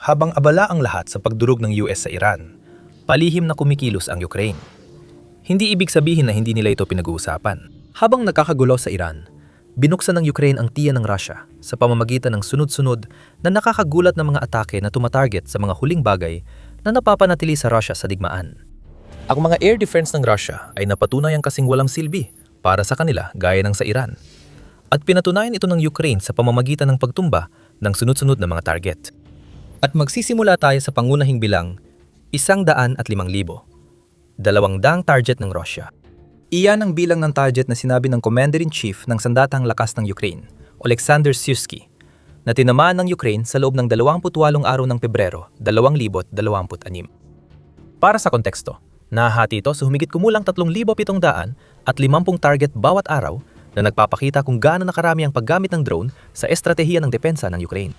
habang abala ang lahat sa pagdurog ng US sa Iran, palihim na kumikilos ang Ukraine. Hindi ibig sabihin na hindi nila ito pinag-uusapan. Habang nakakagulo sa Iran, binuksan ng Ukraine ang tiyan ng Russia sa pamamagitan ng sunod-sunod na nakakagulat na mga atake na tumatarget sa mga huling bagay na napapanatili sa Russia sa digmaan. Ang mga air defense ng Russia ay napatunayang kasing walang silbi para sa kanila gaya ng sa Iran. At pinatunayan ito ng Ukraine sa pamamagitan ng pagtumba ng sunod-sunod na mga target. At magsisimula tayo sa pangunahing bilang 105,000, 200 target ng Russia. Iyan ang bilang ng target na sinabi ng Commander-in-Chief ng Sandatahang Lakas ng Ukraine, Oleksandr Syrskyi, na tinamaan ng Ukraine sa loob ng 28 araw ng Pebrero 2026. Para sa konteksto, nahahati ito sa humigit kumulang 3,700 at 50 target bawat araw na nagpapakita kung gaano nakarami ang paggamit ng drone sa estratehiya ng depensa ng Ukraine.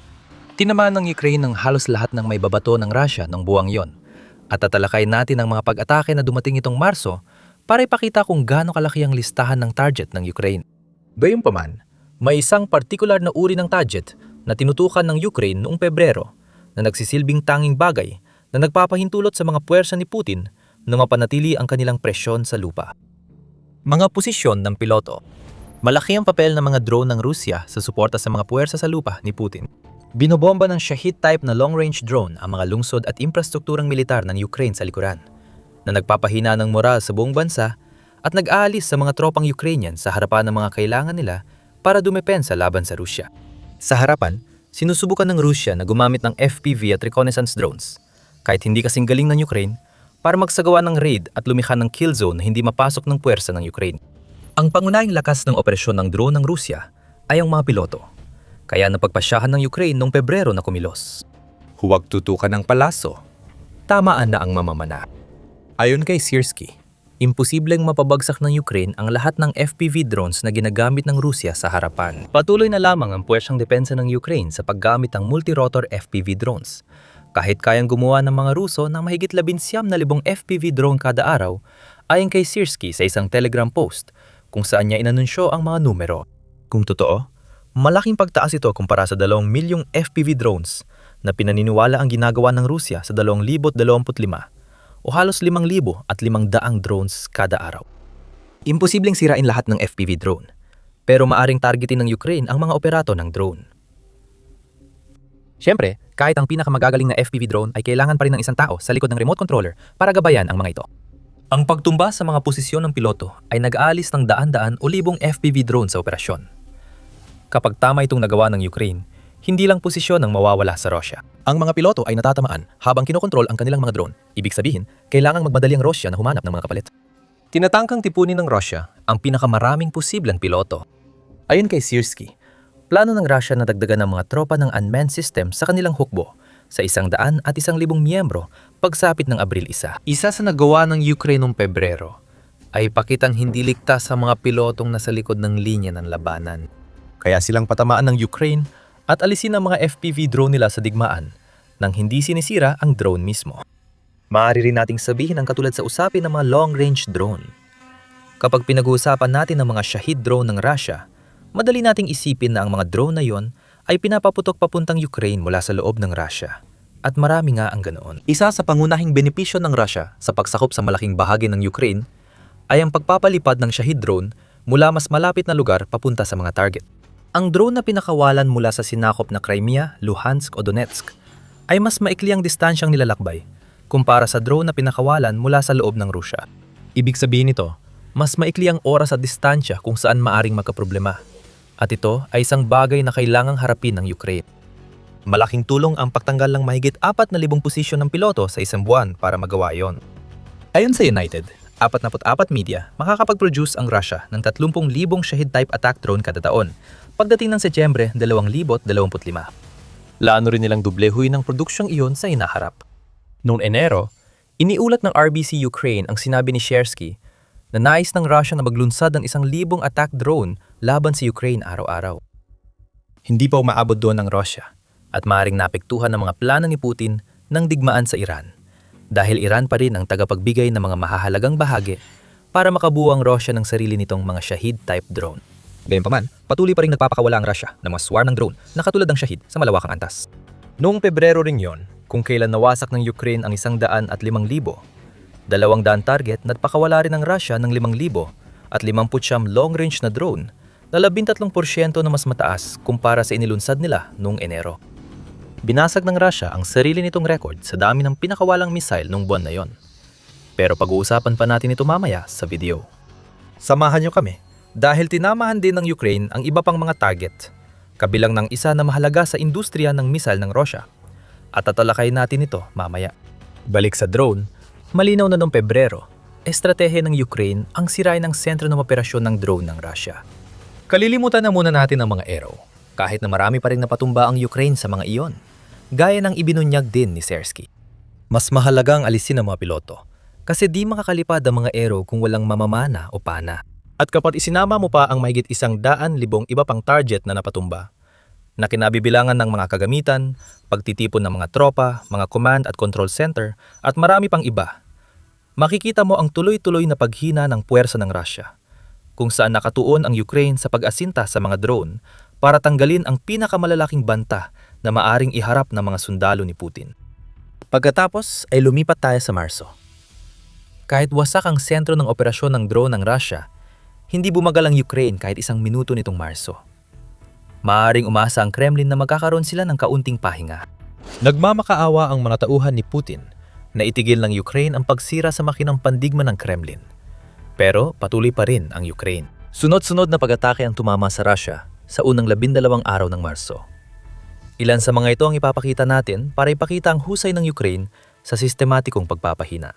Tinamaan ng Ukraine ng halos lahat ng may babato ng Russia ng buwang yon, at tatalakay natin ang mga pag-atake na dumating itong Marso para ipakita kung gaano kalaki ang listahan ng target ng Ukraine. Gayunpaman, may isang partikular na uri ng target na tinutukan ng Ukraine noong Pebrero na nagsisilbing tanging bagay na nagpapahintulot sa mga puwersa ni Putin na mapanatili ang kanilang presyon sa lupa. Mga posisyon ng piloto. Malaki ang papel ng mga drone ng Rusya sa suporta sa mga puwersa sa lupa ni Putin. Binobomba ng Shahid-type na long-range drone ang mga lungsod at infrastrukturang militar ng Ukraine sa likuran, na nagpapahina ng moral sa buong bansa at nag-aalis sa mga tropang Ukrainian sa harapan ng mga kailangan nila para dumepensa laban sa Rusya. Sa harapan, sinusubukan ng Rusya na gumamit ng FPV at reconnaissance drones, kahit hindi kasing galing ng Ukraine, para magsagawa ng raid at lumikha ng kill zone na hindi mapasok ng puwersa ng Ukraine. Ang pangunahing lakas ng operasyon ng drone ng Rusya ay ang mga piloto, kaya napagpasyahan ng Ukraine noong Pebrero na kumilos. Huwag tutukan ng palaso, tamaan na ang mamamana. Ayon kay Syrskyi, imposibleng mapabagsak ng Ukraine ang lahat ng FPV drones na ginagamit ng Rusya sa harapan. Patuloy na lamang ang puwersang depensa ng Ukraine sa paggamit ng multi-rotor FPV drones. Kahit kayang gumawa ng mga Ruso ng mahigit 19,000 FPV drone kada araw, ayon kay Syrskyi sa isang Telegram post kung saan niya inanunsyo ang mga numero. Kung totoo, malaking pagtaas ito kumpara sa 2 milyong FPV drones na pinaniniwala ang ginagawa ng Rusya sa 2025 o halos 5,500 drones kada araw. Imposibleng sirain lahat ng FPV drone, pero maaring targetin ng Ukraine ang mga operato ng drone. Siyempre, kahit ang pinakamagagaling na FPV drone ay kailangan pa rin ng isang tao sa likod ng remote controller para gabayan ang mga ito. Ang pagtumba sa mga posisyon ng piloto ay nag-aalis ng daan-daan o libong FPV drone sa operasyon. Kapag tama itong nagawa ng Ukraine, hindi lang posisyon ang mawawala sa Russia. Ang mga piloto ay natatamaan habang kinokontrol ang kanilang mga drone. Ibig sabihin, kailangang magmadali ang Russia na humanap ng mga kapalit. Tinatangkang tipunin ng Russia ang pinakamaraming posibleng piloto. Ayon kay Syrskyi, plano ng Russia na dagdagan ng mga tropa ng unmanned system sa kanilang hukbo sa 100 at 1,000 miyembro pagsapit ng Abril 1. Isa sa nagawa ng Ukraine noong Pebrero ay pakitang hindi ligtas sa mga pilotong nasa likod ng linya ng labanan. Kaya silang patamaan ng Ukraine at alisin ang mga FPV drone nila sa digmaan nang hindi sinisira ang drone mismo. Maaari rin nating sabihin ang katulad sa usapin ng mga long-range drone. Kapag pinag-uusapan natin ang mga Shahid drone ng Russia, madali nating isipin na ang mga drone na yon ay pinapaputok papuntang Ukraine mula sa loob ng Russia. At marami nga ang ganoon. Isa sa pangunahing benepisyo ng Russia sa pagsakop sa malaking bahagi ng Ukraine ay ang pagpapalipad ng Shahid drone mula mas malapit na lugar papunta sa mga target. Ang drone na pinakawalan mula sa sinakop na Crimea, Luhansk o Donetsk ay mas maikli ang distansyang nilalakbay kumpara sa drone na pinakawalan mula sa loob ng Russia. Ibig sabihin nito, mas maikli ang oras at distansya kung saan maaring magkaproblema. At ito ay isang bagay na kailangang harapin ng Ukraine. Malaking tulong ang pagtanggal ng mahigit 4,000 posisyon ng piloto sa isang buwan para magawa yon. Ayon sa United, 44 media, makakapag-produce ang Russia ng 30,000 Shahid-type attack drone kada taon pagdating ng Setyembre 2025. Plano rin nilang dublehuin ang produksyong iyon sa hinaharap. Noong Enero, iniulat ng RBC Ukraine ang sinabi ni Syrskyi na nais ng Russia na maglunsad ng 1,000 attack drone laban sa Ukraine araw-araw. Hindi pa umaabot doon ng Russia at maaaring napektuhan ng mga plano ni Putin ng digmaan sa Iran dahil Iran pa rin ang tagapagbigay ng mga mahahalagang bahagi para makabuo ang Russia ng sarili nitong mga Shahid-type drone. Gayunpaman, patuloy pa rin nagpapakawala ang Russia ng mga swarm ng drone na katulad ng Shahid sa malawakang antas. Noong Pebrero rin yon, Kung kailan nawasak ng Ukraine ang 105,000, 200 target na pakawala rin ng Russia ng 5,000 at 50 long-range na drone na 13% na mas mataas kumpara sa inilunsad nila noong Enero. Binasag ng Russia ang sarili nitong record sa dami ng pinakawalang missile nung buwan na yon. Pero pag-uusapan pa natin ito mamaya sa video. Samahan nyo kami dahil tinamahan din ng Ukraine ang iba pang mga target, kabilang ng isa na mahalaga sa industriya ng missile ng Russia. At tatalakay natin ito mamaya. Balik sa drone, malinaw na noong Pebrero, estratehiya ng Ukraine ang sirain ang sentro ng operasyon ng drone ng Russia. Kalilimutan na muna natin ang mga Arrow, kahit na marami pa rin napatumba ang Ukraine sa mga iyon, gaya ng ibinunyag din ni Sersky. Mas mahalaga ang alisin ng mga piloto, kasi di makakalipad ang mga Arrow kung walang mamamana o pana. At kapag isinama mo pa ang mahigit 100,000 iba pang target na napatumba, na kinabibilangan ng mga kagamitan, pagtitipon ng mga tropa, mga command at control center, at marami pang iba, makikita mo ang tuloy-tuloy na paghina ng puwersa ng Russia, kung saan nakatuon ang Ukraine sa pag-asinta sa mga drone para tanggalin ang pinakamalalaking banta na maaring iharap ng mga sundalo ni Putin. Pagkatapos ay lumipat tayo sa Marso. Kahit wasak ang sentro ng operasyon ng drone ng Russia, hindi bumagal ang Ukraine kahit 1 minuto nitong Marso. Maaring umasa ang Kremlin na magkakaroon sila ng kaunting pahinga. Nagmamakaawa ang mga tauhan ni Putin na itigil ng Ukraine ang pagsira sa makinang pandigma ng Kremlin. Pero patuloy pa rin ang Ukraine. Sunod-sunod na pag-atake ang tumama sa Russia sa unang 12 araw ng Marso. Ilan sa mga ito ang ipapakita natin para ipakita ang husay ng Ukraine sa sistematikong pagpapahina.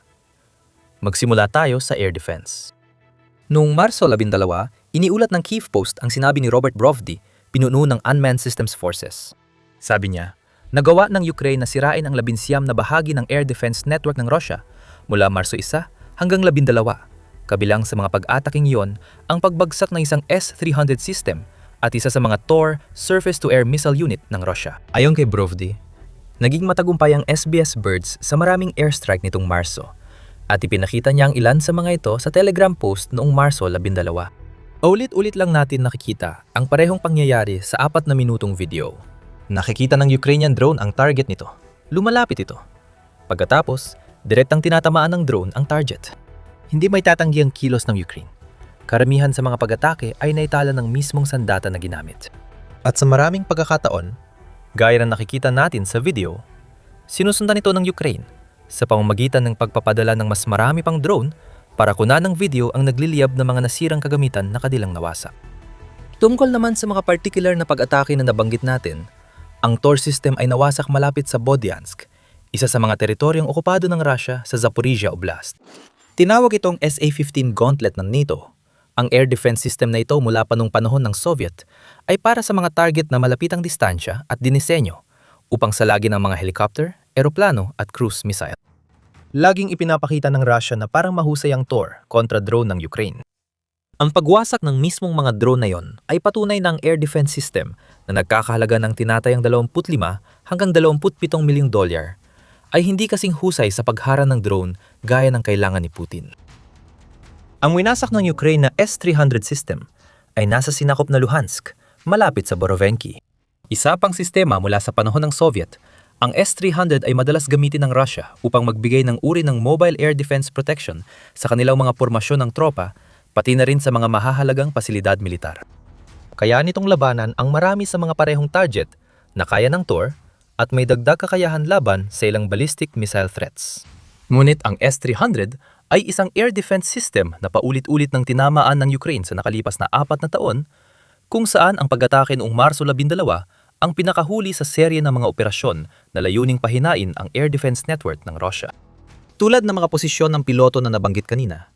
Magsimula tayo sa air defense. Noong Marso 12, iniulat ng Kyiv Post ang sinabi ni Robert Brovdi, pinuno ng Unmanned Systems Forces. Sabi niya, nagawa ng Ukraine na sirain ang 19 na bahagi ng air defense network ng Russia mula Marso 1 hanggang 12, kabilang sa mga pag-ataking iyon ang pagbagsak ng isang S-300 system at isa sa mga Tor surface-to-air missile unit ng Russia. Ayon kay Brovdi, naging matagumpay ang SBS Birds sa maraming airstrike nitong Marso at ipinakita niya ang ilan sa mga ito sa Telegram post noong Marso 12. Ulit-ulit lang natin nakikita ang parehong pangyayari sa 4 na minutong video. Nakikita ng Ukrainian drone ang target nito. Lumalapit ito. Pagkatapos, direktang tinatamaan ng drone ang target. Hindi may tatanggi ang kilos ng Ukraine. Karamihan sa mga pag-atake ay naitala ng mismong sandata na ginamit. At sa maraming pagkakataon, gaya ng nakikita natin sa video, sinusundan ito ng Ukraine sa pamamagitan ng pagpapadala ng mas marami pang drone para kunan ng video ang nagliliyab ng mga nasirang kagamitan na kadilang nawasak. Tungkol naman sa mga particular na pag-atake na nabanggit natin, ang Tor system ay nawasak malapit sa Bodiansk, isa sa mga teritoryong okupado ng Russia sa Zaporizhia Oblast. Tinawag itong SA-15 Gauntlet ng NATO. Ang air defense system na ito mula pa nung panahon ng Soviet ay para sa mga target na malapitang distansya at dinisenyo upang salagin ang mga helicopter, eroplano at cruise missile. Laging ipinapakita ng Russia na parang mahusay ang Tor kontra drone ng Ukraine. Ang pagwasak ng mismong mga drone na yon ay patunay ng air defense system na nagkakahalaga ng tinatayang 25 hanggang 27 milyong dolyar ay hindi kasing husay sa paghara ng drone gaya ng kailangan ni Putin. Ang winasak ng Ukraine na S-300 system ay nasa sinakop na Luhansk, malapit sa Borovenki. Isa pang sistema mula sa panahon ng Soviet, ang S-300 ay madalas gamitin ng Russia upang magbigay ng uri ng mobile air defense protection sa kanilang mga pormasyon ng tropa, pati na rin sa mga mahahalagang pasilidad militar. Kaya nitong labanan ang marami sa mga parehong target na kaya ng Tor at may dagdag kakayahan laban sa ilang ballistic missile threats. Ngunit ang S-300 ay isang air defense system na paulit-ulit ng tinamaan ng Ukraine sa nakalipas na 4 na taon, kung saan ang pag-atake noong Marso 12 ang pinakahuli sa serye ng mga operasyon na layuning pahinain ang air defense network ng Russia. Tulad ng mga posisyon ng piloto na nabanggit kanina,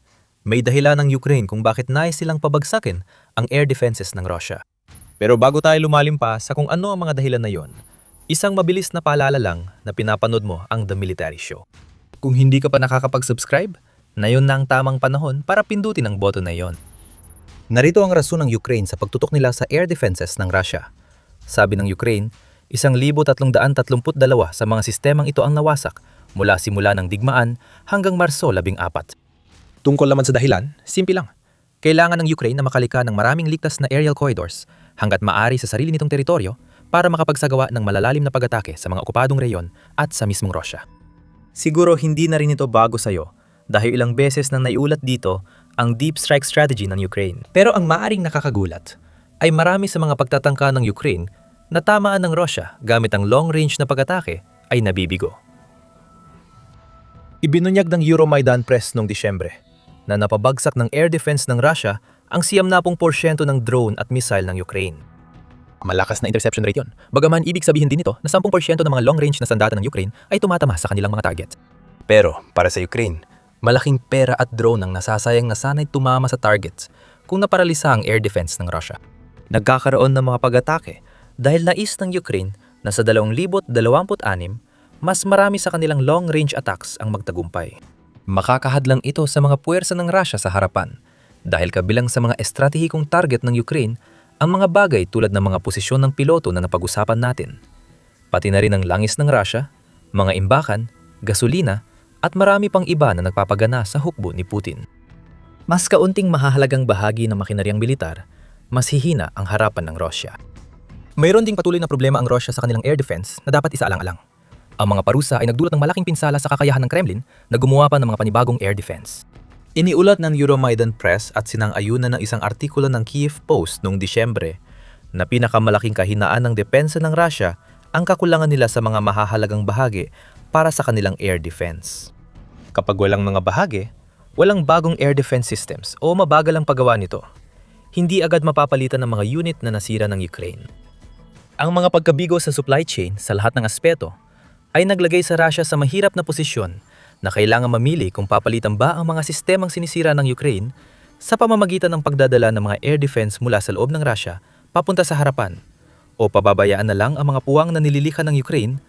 may dahilan ng Ukraine kung bakit nais silang pabagsakin ang air defenses ng Russia. Pero bago tayo lumalim pa sa kung ano ang mga dahilan na yon, isang mabilis na paalala lang na pinapanood mo ang The Military Show. Kung hindi ka pa nakakapag-subscribe, na yun na ang tamang panahon para pindutin ang button na yon. Narito ang rason ng Ukraine sa pagtutok nila sa air defenses ng Russia. Sabi ng Ukraine, 1,332 sa mga sistemang ito ang nawasak mula simula ng digmaan hanggang Marso 14. Tungkol naman sa dahilan, simple lang. Kailangan ng Ukraine na makalika ng maraming ligtas na aerial corridors hanggat maaari sa sarili nitong teritoryo para makapagsagawa ng malalalim na pag-atake sa mga okupadong reyon at sa mismong Russia. Siguro hindi na rin ito bago sa'yo dahil ilang beses nang naiulat dito ang deep strike strategy ng Ukraine. Pero ang maaring nakakagulat ay marami sa mga pagtatangka ng Ukraine na tamaan ng Russia gamit ang long-range na pag-atake ay nabibigo. Ibinunyag ng Euromaidan Press noong Disyembre na napabagsak ng air defense ng Russia ang 70% ng drone at missile ng Ukraine. Malakas na interception rate yun. Bagaman ibig sabihin din nito na 10% ng mga long-range na sandata ng Ukraine ay tumatama sa kanilang mga target. Pero para sa Ukraine, malaking pera at drone ang nasasayang na sana'y tumama sa targets kung naparalisa ang air defense ng Russia. Nagkakaroon ng mga pag-atake dahil nais ng Ukraine na sa 2026, mas marami sa kanilang long-range attacks ang magtagumpay. Makakahadlang ito sa mga puwersa ng Russia sa harapan dahil kabilang sa mga estratehikong target ng Ukraine ang mga bagay tulad ng mga posisyon ng piloto na napag-usapan natin. Pati na rin ang langis ng Russia, mga imbakan, gasolina, at marami pang iba na nagpapagana sa hukbo ni Putin. Mas kaunting mahahalagang bahagi ng makineryang militar, mas hihina ang harapan ng Russia. Mayroon ding patuloy na problema ang Russia sa kanilang air defense na dapat isaalang-alang. Ang mga parusa ay nagdulot ng malaking pinsala sa kakayahan ng Kremlin na gumawa pa ng mga panibagong air defense. Iniulat ng Euromaidan Press at sinang-ayunan ng isang artikulo ng Kyiv Post noong Disyembre na pinakamalaking kahinaan ng depensa ng Russia ang kakulangan nila sa mga mahahalagang bahagi para sa kanilang air defense. Kapag walang mga bahagi, walang bagong air defense systems o mabagal ang paggawa nito. Hindi agad mapapalitan ng mga unit na nasira ng Ukraine. Ang mga pagkabigo sa supply chain sa lahat ng aspeto ay naglagay sa Russia sa mahirap na posisyon na kailangan mamili kung papalitan ba ang mga sistemang sinisira ng Ukraine sa pamamagitan ng pagdadala ng mga air defense mula sa loob ng Russia papunta sa harapan o pababayaan na lang ang mga puwang na nililikha ng Ukraine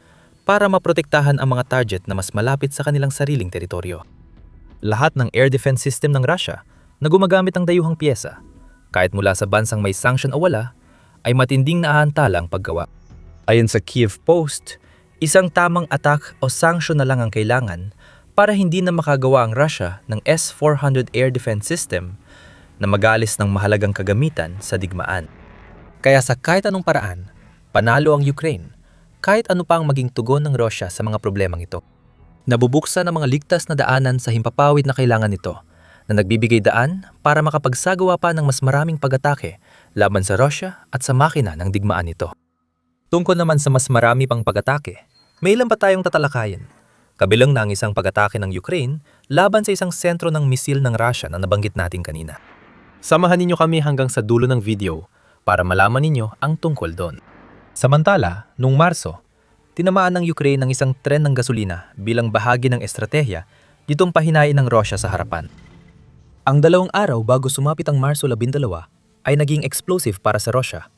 para maprotektahan ang mga target na mas malapit sa kanilang sariling teritoryo. Lahat ng air defense system ng Russia na gumagamit ng dayuhang piyesa, kahit mula sa bansang may sanction o wala, ay matinding naaantala ang paggawa. Ayon sa Kyiv Post, isang tamang attack o sanction na lang ang kailangan para hindi na makagawa ang Russia ng S-400 air defense system na mag-aalis ng mahalagang kagamitan sa digmaan. Kaya sa kahit anong paraan, panalo ang Ukraine, kahit ano pa ang maging tugon ng Russia sa mga problemang ito. Nabubuksan ang mga ligtas na daanan sa himpapawid na kailangan nito, na nagbibigay daan para makapagsagawa pa ng mas maraming pag-atake laban sa Russia at sa makina ng digmaan nito. Tungkol naman sa mas marami pang pag-atake, may ilan pa tayong tatalakayin. Kabilang na ang isang pag-atake ng Ukraine laban sa isang sentro ng misil ng Russia na nabanggit natin kanina. Samahan ninyo kami hanggang sa dulo ng video para malaman ninyo ang tungkol doon. Samantala, noong Marso, tinamaan ng Ukraine ng isang tren ng gasolina bilang bahagi ng estratehiya nitong pahinain ng Russia sa harapan. Ang 2 araw bago sumapit ang Marso 12 ay naging explosive para sa Russia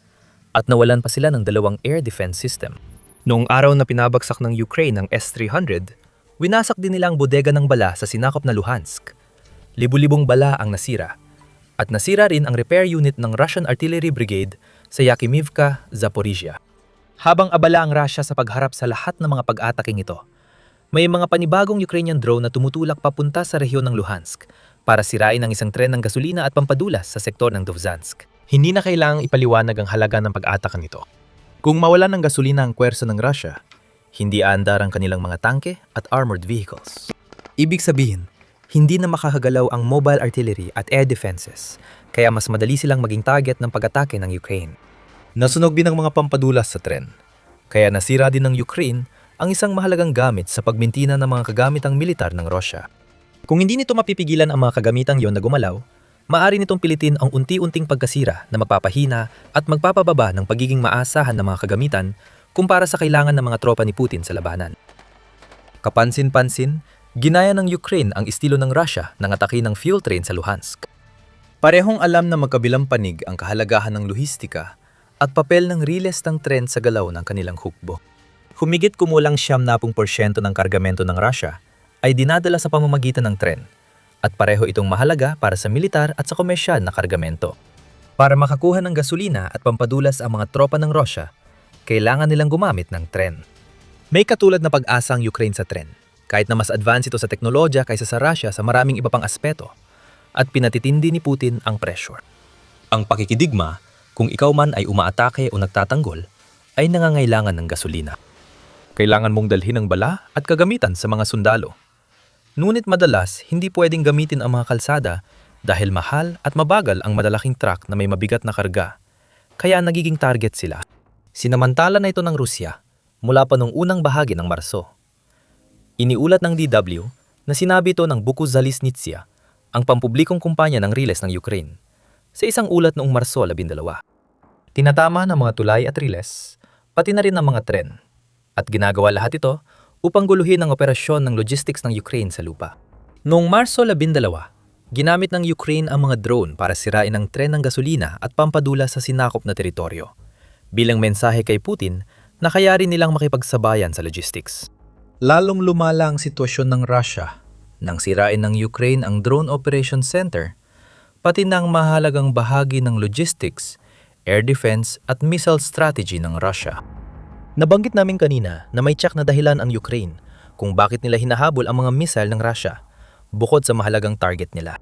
at nawalan pa sila ng 2 air defense system. Noong araw na pinabagsak ng Ukraine ang S-300, winasak din nila ang bodega ng bala sa sinakop na Luhansk. Libu-libong bala ang nasira. At nasira rin ang repair unit ng Russian Artillery Brigade sa Yakimivka, Zaporizhia. Habang abala ang Russia sa pagharap sa lahat ng mga pag-ataking ito, may mga panibagong Ukrainian drone na tumutulak papunta sa rehiyon ng Luhansk para sirain ang isang tren ng gasolina at pampadulas sa sektor ng Dovzhansk. Hindi na kailangang ipaliwanag ang halaga ng pag-atake nito. Kung mawalan ng gasolina ang puwersa ng Russia, hindi aandar ang kanilang mga tangke at armored vehicles. Ibig sabihin, hindi na makakagalaw ang mobile artillery at air defenses, kaya mas madali silang maging target ng pag-atake ng Ukraine. Nasunog din ang mga pampadulas sa tren, kaya nasira din ng Ukraine ang isang mahalagang gamit sa pagmintina ng mga kagamitang militar ng Russia. Kung hindi nito mapipigilan ang mga kagamitang yon na gumalaw, maaari nitong pilitin ang unti-unting pagkasira na magpapahina at magpapababa ng pagiging maasahan ng mga kagamitan kumpara sa kailangan ng mga tropa ni Putin sa labanan. Kapansin-pansin, ginaya ng Ukraine ang estilo ng Russia ng atake ng fuel train sa Luhansk. Parehong alam na magkabilang panig ang kahalagahan ng lohistika at papel ng riles ng tren sa galaw ng kanilang hukbo. Humigit kumulang 70% ng kargamento ng Russia ay dinadala sa pamamagitan ng tren at pareho itong mahalaga para sa militar at sa komersyal na kargamento. Para makakuha ng gasolina at pampadulas ang mga tropa ng Russia, kailangan nilang gumamit ng tren. May katulad na pag-asa ang Ukraine sa tren, kahit na mas advanced ito sa teknolohiya kaysa sa Russia sa maraming iba pang aspeto, at pinatitindi ni Putin ang pressure. Ang pakikidigma, kung ikaw man ay umaatake o nagtatanggol, ay nangangailangan ng gasolina. Kailangan mong dalhin ang bala at kagamitan sa mga sundalo. Ngunit madalas, hindi pwedeng gamitin ang mga kalsada dahil mahal at mabagal ang madalaking truck na may mabigat na karga. Kaya nagiging target sila. Sinamantala na ito ng Rusya mula pa noong unang bahagi ng Marso. Iniulat ng DW na sinabi ito ng Bukuzaliznytsia, ang pampublikong kumpanya ng riles ng Ukraine, sa isang ulat noong Marso 12. Tinatama ng mga tulay at riles, pati na rin ang mga tren, at ginagawa lahat ito upang guluhin ang operasyon ng logistics ng Ukraine sa lupa. Noong Marso 12, ginamit ng Ukraine ang mga drone para sirain ang tren ng gasolina at pampadula sa sinakop na teritoryo, bilang mensahe kay Putin na kaya rin nilang makipagsabayan sa logistics. Lalong lumala ang sitwasyon ng Russia nang sirain ng Ukraine ang Drone Operation Center, pati na ang mahalagang bahagi ng logistics, air defense at missile strategy ng Russia. Nabanggit namin kanina na may tiyak na dahilan ang Ukraine kung bakit nila hinahabol ang mga missile ng Russia, bukod sa mahalagang target nila.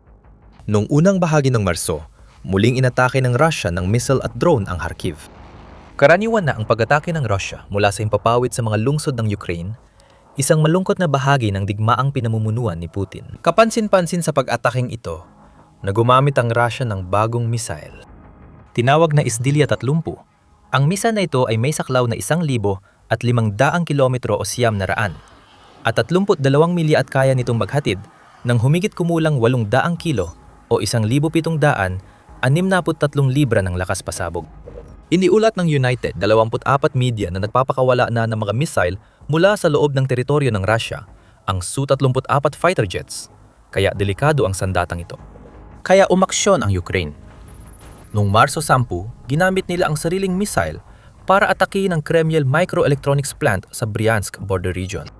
Noong unang bahagi ng Marso, muling inatake ng Russia ng missile at drone ang Kharkiv. Karaniwan na ang pag-atake ng Russia mula sa himpapawid sa mga lungsod ng Ukraine, isang malungkot na bahagi ng digmaang pinamumunuan ni Putin. Kapansin-pansin sa pag-ataking ito na gumamit ang Russia ng bagong missile. Tinawag na Isdilya 30. Ang missile na ito ay may saklaw na 1,500 kilometro o 900 at 32 milya at kaya nitong maghatid ng humigit kumulang 800 kilo o 1,763 libra ng lakas pasabog. Iniulat ng United 24 media na nagpapakawala na ng mga missile mula sa loob ng teritoryo ng Russia, ang Su-34 fighter jets, kaya delikado ang sandatang ito. Kaya umaksyon ang Ukraine. Noong Marso 10, ginamit nila ang sariling missile para atakihin ang Kreml Microelectronics Plant sa Bryansk border region.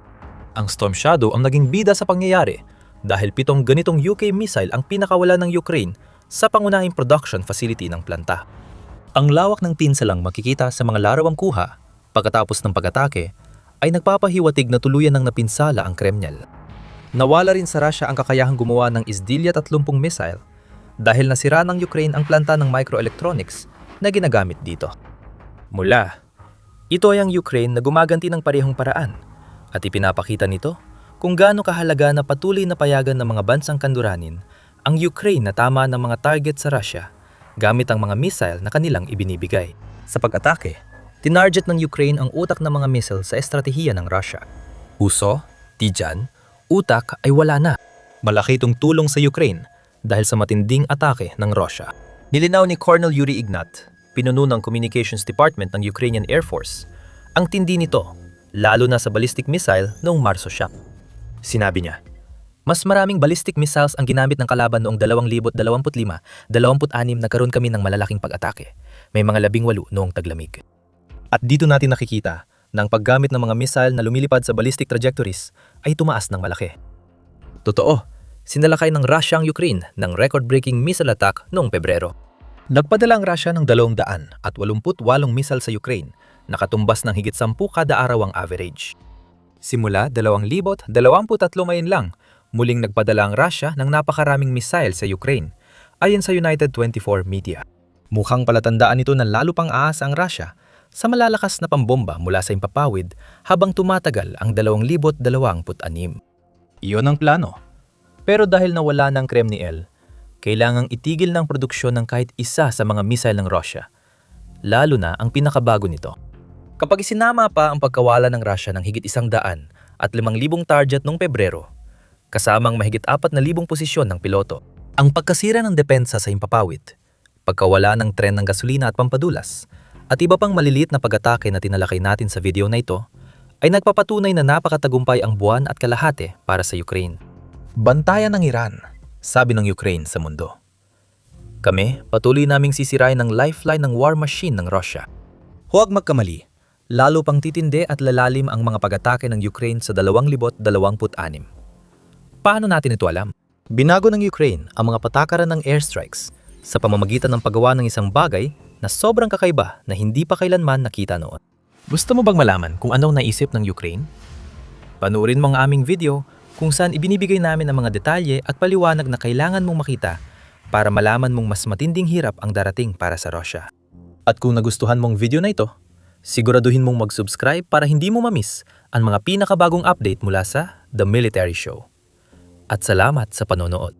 Ang Storm Shadow ang naging bida sa pangyayari dahil 7 ganitong UK missile ang pinakawala ng Ukraine sa pangunahing production facility ng planta. Ang lawak ng pinsalang makikita sa mga larawang kuha pagkatapos ng pag-atake ay nagpapahiwatig na tuluyan ng napinsala ang Kreml. Nawala rin sa Russia ang kakayahang gumawa ng Isdilya 30 missile dahil nasira ng Ukraine ang planta ng microelectronics na ginagamit dito. Mula, ito ay ang Ukraine na gumaganti ng parehong paraan at ipinapakita nito kung gaano kahalaga na patuloy na payagan ng mga bansang kanduranin ang Ukraine na tama ng mga target sa Russia gamit ang mga missile na kanilang ibinibigay. Sa pag-atake, tinarget ng Ukraine ang utak ng mga missile sa estratehiya ng Russia. Puso, tiyan, utak ay wala na. Malaki itong tulong sa Ukraine dahil sa matinding atake ng Russia. Nilinaw ni Colonel Yuri Ignat, pinuno ng Communications Department ng Ukrainian Air Force, ang tindi nito, lalo na sa ballistic missile noong Marso 7. Sinabi niya, mas maraming ballistic missiles ang ginamit ng kalaban noong 2025-26 nagkaroon kami ng malalaking pag-atake. May mga 18 noong taglamig. At dito natin nakikita na ang paggamit ng mga missile na lumilipad sa ballistic trajectories ay tumaas ng malaki. Totoo, sinalakay ng Russia ang Ukraine ng record-breaking missile attack noong Pebrero. Nagpadala ang Russia ng 288 missile sa Ukraine, nakatumbas ng higit 10 kada araw ang average. Simula 2023 ngayon lang, muling nagpadala ang Russia ng napakaraming missile sa Ukraine, ayon sa United 24 media. Mukhang palatandaan ito na lalo pang aasa ang Russia sa malalakas na pambomba mula sa himpapawid habang tumatagal ang 2026. Iyon ang plano. Pero dahil nawala ng Kreml, kailangang itigil ng produksyon ng kahit isa sa mga missile ng Russia, lalo na ang pinakabago nito. Kapag isinama pa ang pagkawala ng Russia ng higit 100 at 5,000 target noong Pebrero, kasamang mahigit 4,000 posisyon ng piloto, ang pagkasira ng depensa sa himpapawid, pagkawala ng tren ng gasolina at pampadulas, at iba pang maliliit na pag-atake na tinalakay natin sa video na ito, ay nagpapatunay na napakatagumpay ang buwan at kalahati para sa Ukraine. Bantayan ng Iran, sabi ng Ukraine sa mundo. Kami, patuloy naming sisirain ang lifeline ng war machine ng Russia. Huwag magkamali, lalo pang titindi at lalalim ang mga pag-atake ng Ukraine sa 2026. Paano natin ito alam? Binago ng Ukraine ang mga patakaran ng airstrikes sa pamamagitan ng paggawa ng isang bagay na sobrang kakaiba na hindi pa kailanman nakita noon. Gusto mo bang malaman kung anong naisip ng Ukraine? Panuorin mo ang aming video kung saan ibinibigay namin ang mga detalye at paliwanag na kailangan mong makita para malaman mong mas matinding hirap ang darating para sa Russia. At kung nagustuhan mong video na ito, Siguraduhin mong mag-subscribe para hindi mo ma-miss ang mga pinakabagong update mula sa The Military Show. At salamat sa panonood.